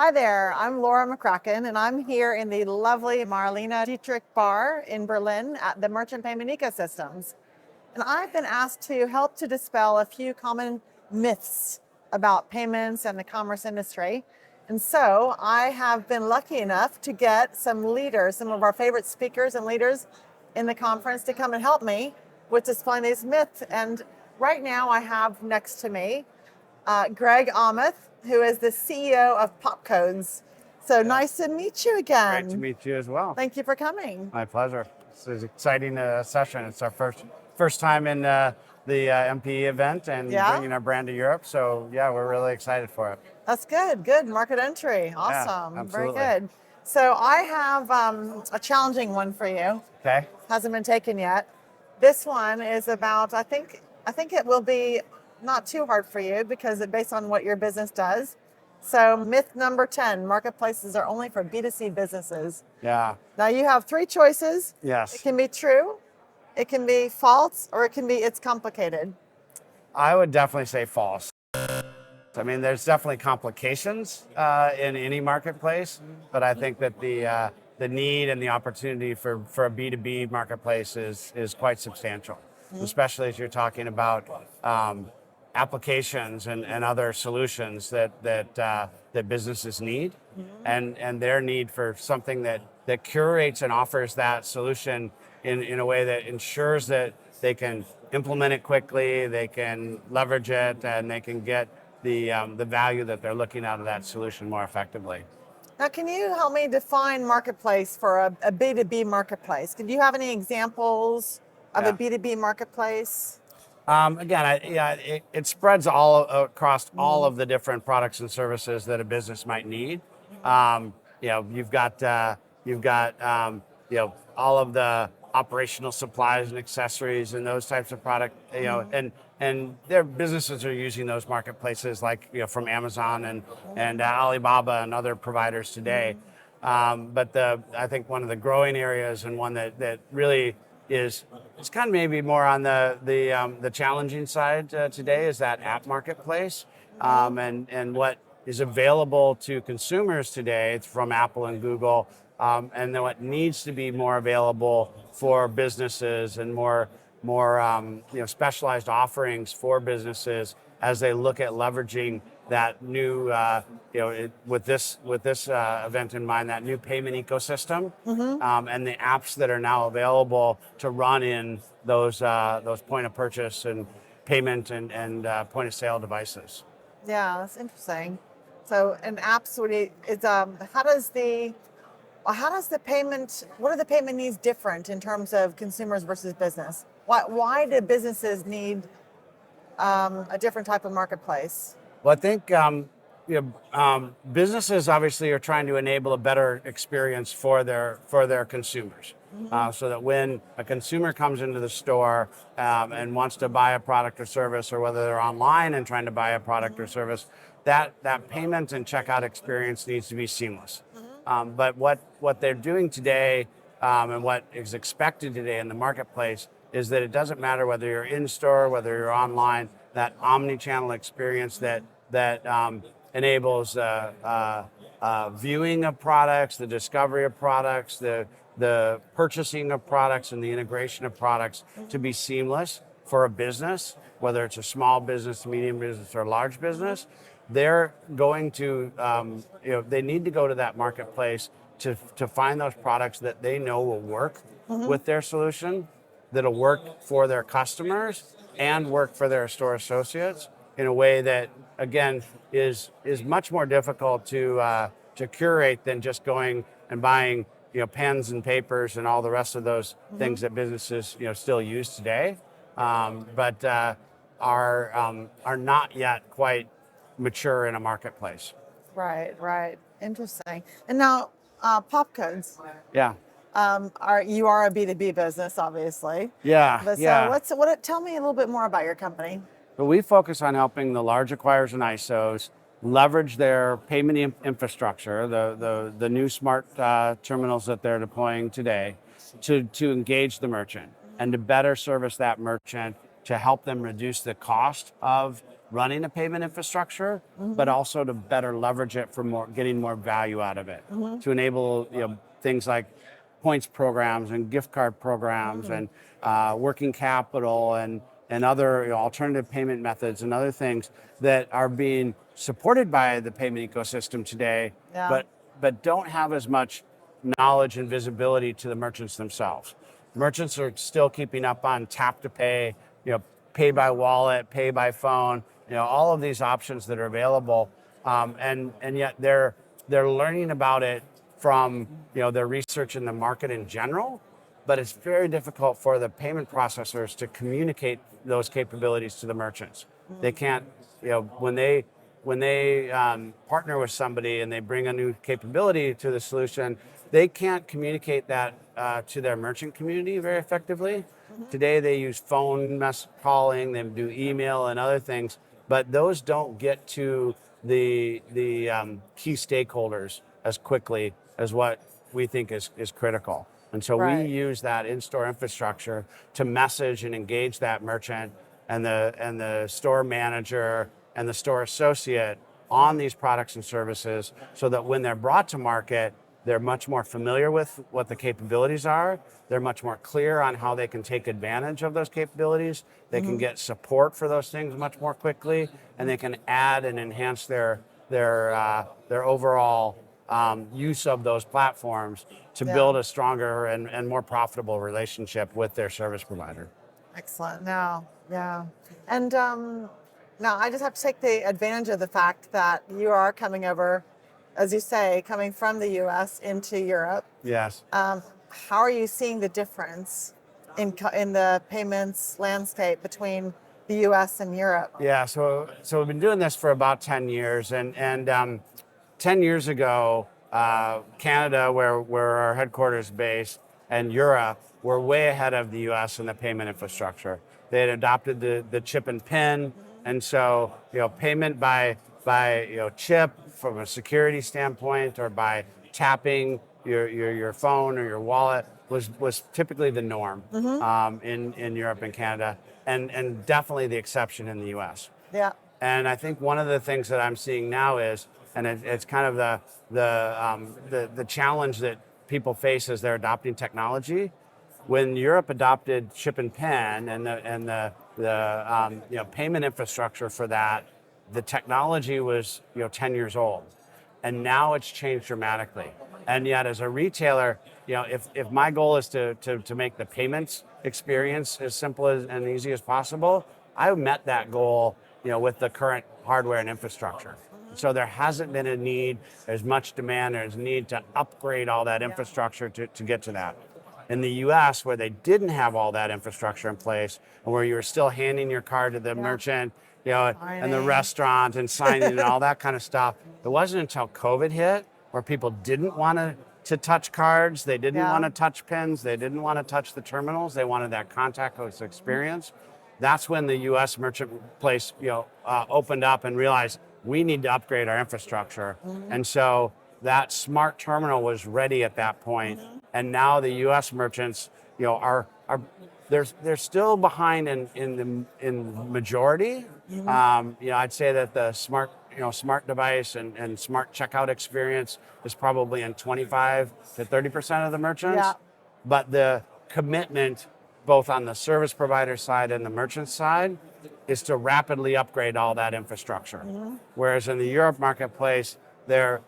Hi there, I'm Laura McCracken, and I'm here in the lovely Marlene Dietrich Bar in Berlin at the Merchant Payment Ecosystems. And I've been asked to help to dispel a few common myths about payments and the commerce industry. And so I have been lucky enough to get some leaders, some of our favorite speakers and leaders in the conference to come and help me with dispelling these myths. And right now I have next to me Gregg Aamoth, who is the CEO of Popcodes. So nice to meet you again. Great to meet you as well. Thank you for coming. My pleasure. This is an exciting session. It's our first time in the MPE event and bringing our brand to Europe. So yeah, we're really excited for it. That's good. Good market entry. Awesome. Yeah, absolutely. Very good. So I have a challenging one for you. Okay. Hasn't been taken yet. This one is about, I think it will be not too hard for you because it's based on what your business does. So myth number 10, marketplaces are only for B2C businesses. Yeah. Now you have three choices. Yes. It can be true, it can be false, or it can be it's complicated. I would definitely say false. I mean, there's definitely complications in any marketplace, but I think that the need and the opportunity for a B2B marketplace is quite substantial, especially as you're talking about applications and other solutions that businesses need, and their need for something that curates and offers that solution in a way that ensures that they can implement it quickly, they can leverage it, and they can get the value that they're looking out of that solution more effectively. Now, can you help me define marketplace for a B2B marketplace? Could you have any examples of a B2B marketplace? Again, it spreads all across all of the different products and services that a business might need. You've got all of the operational supplies and accessories and those types of product. And their businesses are using those marketplaces like from Amazon and Alibaba and other providers today. But I think one of the growing areas and one that really it's kind of maybe more on the challenging side today is that app marketplace, and what is available to consumers today from Apple and Google, and then what needs to be more available for businesses and more specialized offerings for businesses as they look at leveraging that new with this event in mind, that new payment ecosystem, and the apps that are now available to run in those point of purchase and payment and point of sale devices. Yeah, that's interesting. So an apps how does the payment, what are the payment needs different in terms of consumers versus business? Why do businesses need a different type of marketplace? Well, I think businesses obviously are trying to enable a better experience for their consumers, so that when a consumer comes into the store and wants to buy a product or service, or whether they're online and trying to buy a product or service, that payment and checkout experience needs to be seamless. But what they're doing today and what is expected today in the marketplace is that it doesn't matter whether you're in store, whether you're online, that omni-channel experience that enables viewing of products, the discovery of products, the purchasing of products, and the integration of products to be seamless for a business, whether it's a small business, medium business, or large business. They're going to, they need to go to that marketplace to find those products that they know will work with their solution, that'll work for their customers and work for their store associates in a way that, again, is much more difficult to curate than just going and buying pens and papers and all the rest of those things that businesses still use today, but are not yet quite mature in a marketplace. Right. Interesting. And now, Popcodes. Yeah. You are a B2B business, obviously. Yeah. But yeah. So tell me a little bit more about your company. But we focus on helping the large acquirers and ISOs leverage their payment infrastructure, the new smart terminals that they're deploying today, to engage the merchant and to better service that merchant, to help them reduce the cost of running a payment infrastructure, but also to better leverage it for getting more value out of it, to enable things like points programs and gift card programs and working capital and other alternative payment methods and other things that are being supported by the payment ecosystem today, Yeah. but don't have as much knowledge and visibility to the merchants themselves. Merchants are still keeping up on tap to pay, pay by wallet, pay by phone, all of these options that are available, and yet they're learning about it from their research in the market in general. But it's very difficult for the payment processors to communicate those capabilities to the merchants. They can't, when they partner with somebody and they bring a new capability to the solution, they can't communicate that to their merchant community very effectively. Today they use phone calling, they do email and other things, but those don't get to the key stakeholders as quickly as what we think is critical. And so we use that in-store infrastructure to message and engage that merchant and the store manager and the store associate on these products and services, so that when they're brought to market, they're much more familiar with what the capabilities are. They're much more clear on how they can take advantage of those capabilities. They can get support for those things much more quickly, and they can add and enhance their overall use of those platforms to build a stronger and more profitable relationship with their service provider. Excellent. No, yeah. And now I just have to take the advantage of the fact that you are coming over, as you say, coming from the U.S. into Europe. Yes. How are you seeing the difference in the payments landscape between the U.S. and Europe? Yeah, so we've been doing this for about 10 years, and 10 years ago, Canada, where our headquarters is based, and Europe were way ahead of the U.S. in the payment infrastructure. They had adopted the chip and PIN, and so payment by chip from a security standpoint, or by tapping your phone or your wallet was typically the norm in Europe and Canada, and definitely the exception in the U.S. Yeah. And I think one of the things that I'm seeing now is, and it's kind of the challenge that people face as they're adopting technology. When Europe adopted chip and PIN and the payment infrastructure for that, the technology was 10 years old, and now it's changed dramatically. And yet, as a retailer, if my goal is to make the payments experience as simple and easy as possible, I've met that goal with the current hardware and infrastructure. So there hasn't been a need, as much demand, there's a need to upgrade all that infrastructure to get to that. In the US, where they didn't have all that infrastructure in place, and where you were still handing your card to the merchant, and the restaurant and signing and all that kind of stuff, it wasn't until COVID hit where people didn't want to touch cards, they didn't want to touch pins, they didn't want to touch the terminals, they wanted that contactless experience. That's when the US marketplace opened up and realized we need to upgrade our infrastructure. And so that smart terminal was ready at that point. And now the US merchants they're still behind in the majority. I'd say that the smart device and smart checkout experience is probably in 25 to 30% of the merchants. But the commitment, both on the service provider side and the merchant side, is to rapidly upgrade all that infrastructure. Whereas in the Europe marketplace, they're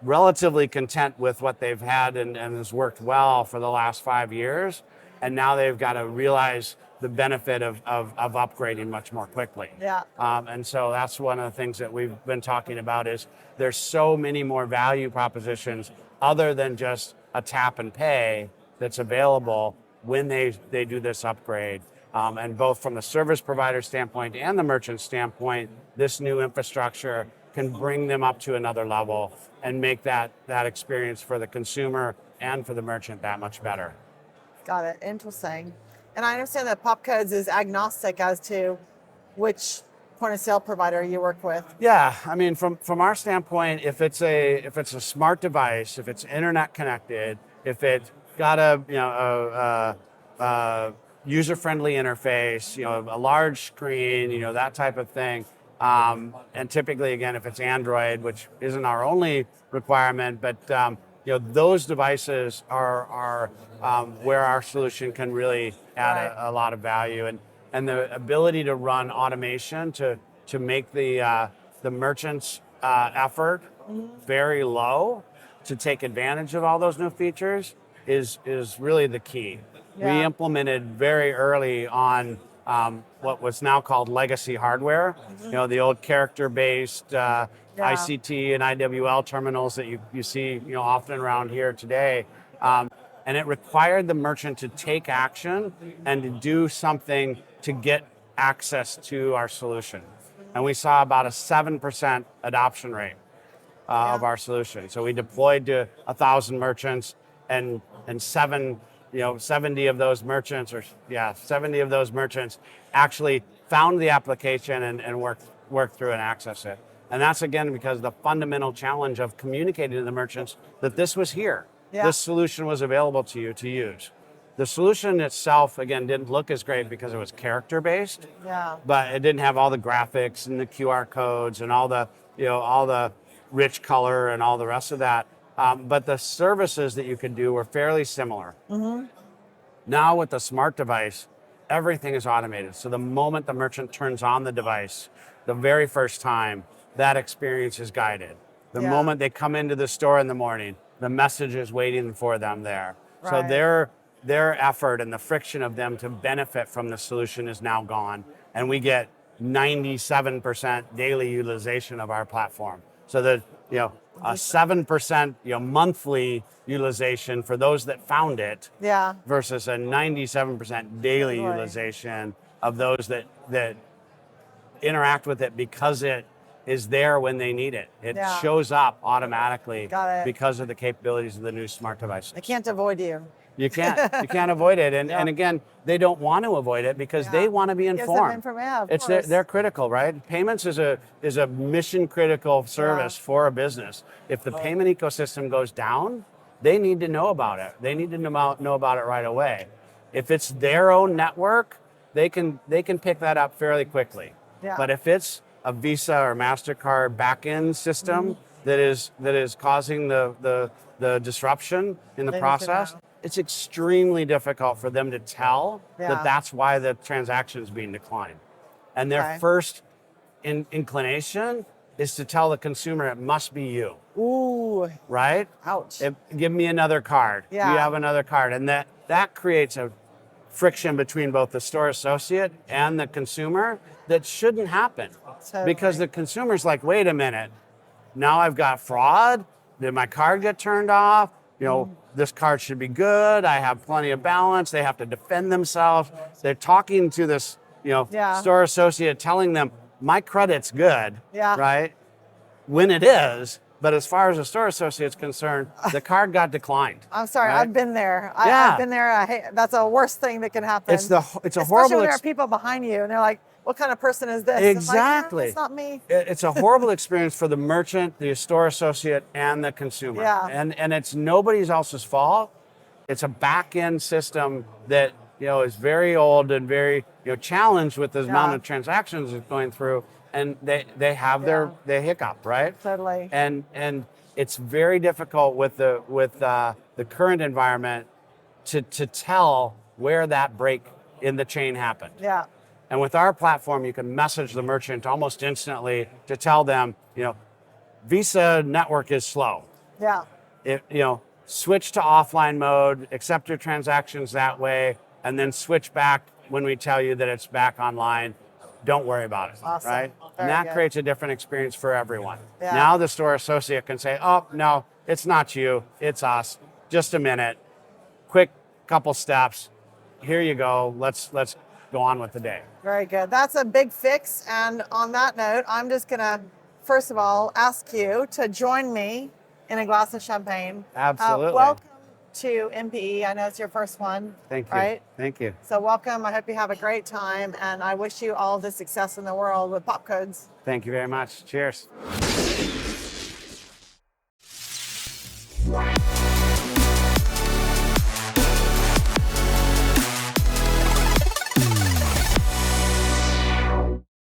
relatively content with what they've had and has worked well for the last 5 years. And now they've got to realize the benefit of upgrading much more quickly. And so that's one of the things that we've been talking about, is there's so many more value propositions other than just a tap and pay that's available when they do this upgrade. And both from the service provider standpoint and the merchant standpoint, this new infrastructure can bring them up to another level and make that experience for the consumer and for the merchant that much better. Got it. Interesting. And I understand that Popcodes is agnostic as to which point of sale provider you work with. Yeah, I mean, from our standpoint, if it's a smart device, if it's internet connected, if it's got a user-friendly interface, a large screen, that type of thing, And typically, again, if it's Android, which isn't our only requirement, but those devices are where our solution can really add a lot of value, and the ability to run automation to make the merchant's effort very low to take advantage of all those new features is really the key. We implemented very early on what was now called legacy hardware, the old character-based ICT and IWL terminals that you see often around here today. And it required the merchant to take action and to do something to get access to our solution. And we saw about a 7% adoption rate of our solution. So we deployed to 1,000 merchants, and 70 of those merchants, 70 of those merchants actually found the application and worked through and access it. And that's again because the fundamental challenge of communicating to the merchants that this was here. This solution was available to you to use. The solution itself, again, didn't look as great because it was character-based, but it didn't have all the graphics and the QR codes and all the rich color and all the rest of that. But the services that you could do were fairly similar. Now with the smart device, everything is automated. So the moment the merchant turns on the device, the very first time, that experience is guided. The moment they come into the store in the morning, the message is waiting for them there. So their effort and the friction of them to benefit from the solution is now gone. And we get 97% daily utilization of our platform. So that, a 7% monthly utilization for those that found it versus a 97% daily utilization of those that interact with it because it is there when they need it. It shows up automatically because of the capabilities of the new smart device. They can't avoid you. You can't avoid it. And again, they don't want to avoid it because they want to be informed. They're critical, right? Payments is a mission critical service for a business. If the payment ecosystem goes down, they need to know about it. They need to know about it right away. If it's their own network, they can pick that up fairly quickly. But if it's a Visa or MasterCard back-end system that is causing the disruption in the process, it's extremely difficult for them to tell that that's why the transaction is being declined. And their first inclination is to tell the consumer it must be you. Ooh. Right? Ouch. Give me another card. You have another card. And that creates a friction between both the store associate and the consumer that shouldn't happen. Because the consumer's like, wait a minute, now I've got fraud. Did my card get turned off? This card should be good. I have plenty of balance. They have to defend themselves. They're talking to this, store associate telling them, my credit's good, right? When it is, but as far as the store associate's concerned, the card got declined. I'm sorry, right? I've been there. I've been there. I hate, that's the worst thing that can happen. It's a Especially horrible. when there are people behind you and they're like, what kind of person is this? Exactly. It's not me. It's a horrible experience for the merchant, the store associate, and the consumer. And it's nobody else's fault. It's a back-end system that is very old and very challenged with the amount of transactions it's going through, and they have their hiccup, right? Totally. And it's very difficult with the current environment to tell where that break in the chain happened. And with our platform, you can message the merchant almost instantly to tell them, Visa network is slow. Switch to offline mode, accept your transactions that way, and then switch back when we tell you that it's back online. Don't worry about it, right? And that creates a different experience for everyone. Now the store associate can say, oh, no, it's not you, it's us. Just a minute, quick couple steps. Here you go, let's go on with the day. Very good. That's a big fix. And on that note, I'm just going to, first of all, ask you to join me in a glass of champagne. Absolutely. Welcome to MPE. I know it's your first one. Thank you. Right? Thank you. So welcome. I hope you have a great time. And I wish you all the success in the world with pop codes. Thank you very much. Cheers.